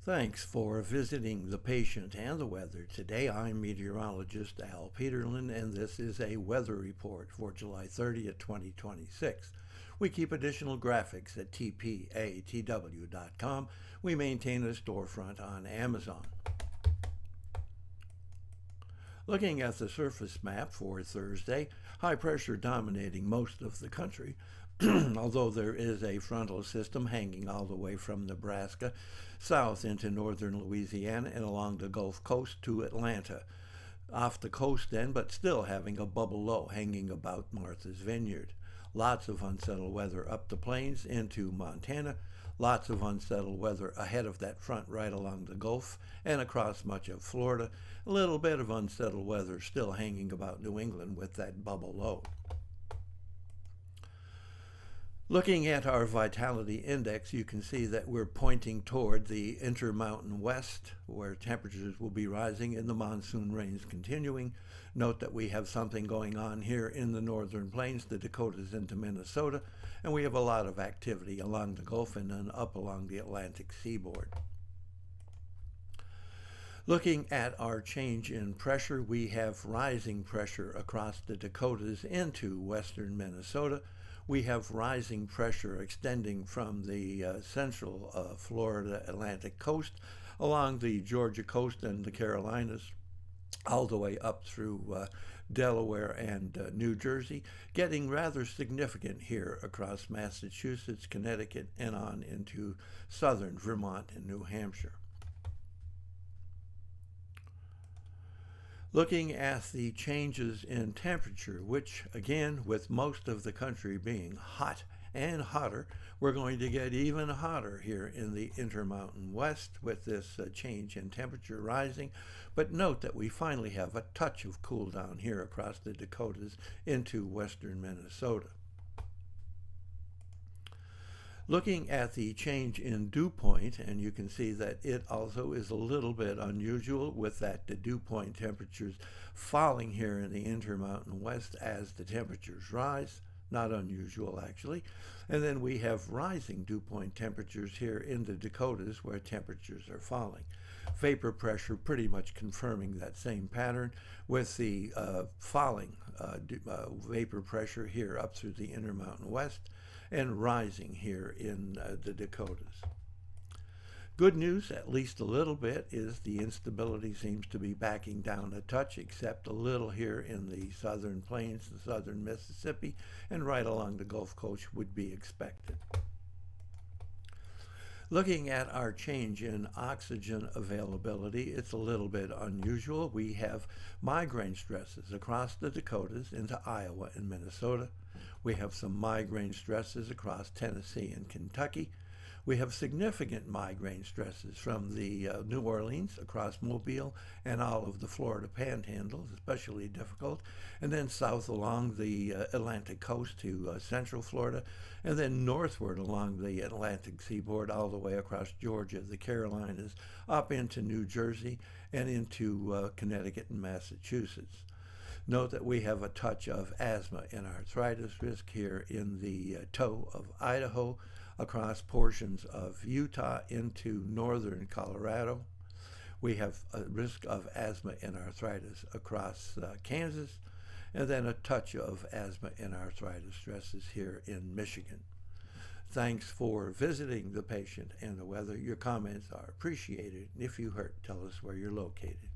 Thanks for visiting the patient and the weather. Today I'm meteorologist Al Peterlin, and this is a weather report for July 30th, 2026. We keep additional graphics at tpatw.com. We maintain a storefront on Amazon. Looking at the surface map for Thursday, high pressure dominating most of the country, although there is a frontal system hanging all the way from Nebraska south into northern Louisiana and along the Gulf Coast to Atlanta. Off the coast then, but still having a bubble low hanging about Martha's Vineyard. Lots of unsettled weather up the plains into Montana. Lots of unsettled weather ahead of that front right along the Gulf and across much of Florida. A little bit of unsettled weather still hanging about New England with that bubble low. Looking at our vitality index, you can see that we're pointing toward the Intermountain West, where temperatures will be rising and the monsoon rains continuing. Note that we have something going on here in the northern plains, the Dakotas into Minnesota, and we have a lot of activity along the Gulf and then up along the Atlantic seaboard. Looking at our change in pressure, we have rising pressure across the Dakotas into western Minnesota. We have rising pressure extending from the central Florida Atlantic coast along the Georgia coast and the Carolinas all the way up through Delaware and New Jersey, getting rather significant here across Massachusetts, Connecticut, and on into southern Vermont and New Hampshire. Looking at the changes in temperature, which again, with most of the country being hot and hotter, we're going to get even hotter here in the Intermountain West with this change in temperature rising. But note that we finally have a touch of cool down here across the Dakotas into western Minnesota. Looking at the change in dew point, and you can see that it also is a little bit unusual with that the dew point temperatures falling here in the Intermountain West as the temperatures rise. Not unusual actually. And then we have rising dew point temperatures here in the Dakotas where temperatures are falling. Vapor pressure pretty much confirming that same pattern with the falling vapor pressure here up through the Intermountain West and rising here in the Dakotas. Good news, at least a little bit, is the instability seems to be backing down a touch, except a little here in the southern plains, the southern Mississippi, and right along the Gulf Coast would be expected. Looking at our change in oxygen availability, it's a little bit unusual. We have migraine stresses across the Dakotas into Iowa and Minnesota. We have some migraine stresses across Tennessee and Kentucky. We have significant migraine stresses from the New Orleans across Mobile and all of the Florida Panhandle, especially difficult, and then south along the Atlantic coast to central Florida, and then northward along the Atlantic seaboard all the way across Georgia, the Carolinas, up into New Jersey and into Connecticut and Massachusetts. Note that we have a touch of asthma and arthritis risk here in the toe of Idaho, across portions of Utah into northern Colorado. We have a risk of asthma and arthritis across Kansas, and then a touch of asthma and arthritis stresses here in Michigan. Thanks for visiting the patient and the weather. Your comments are appreciated. If you hurt, tell us where you're located.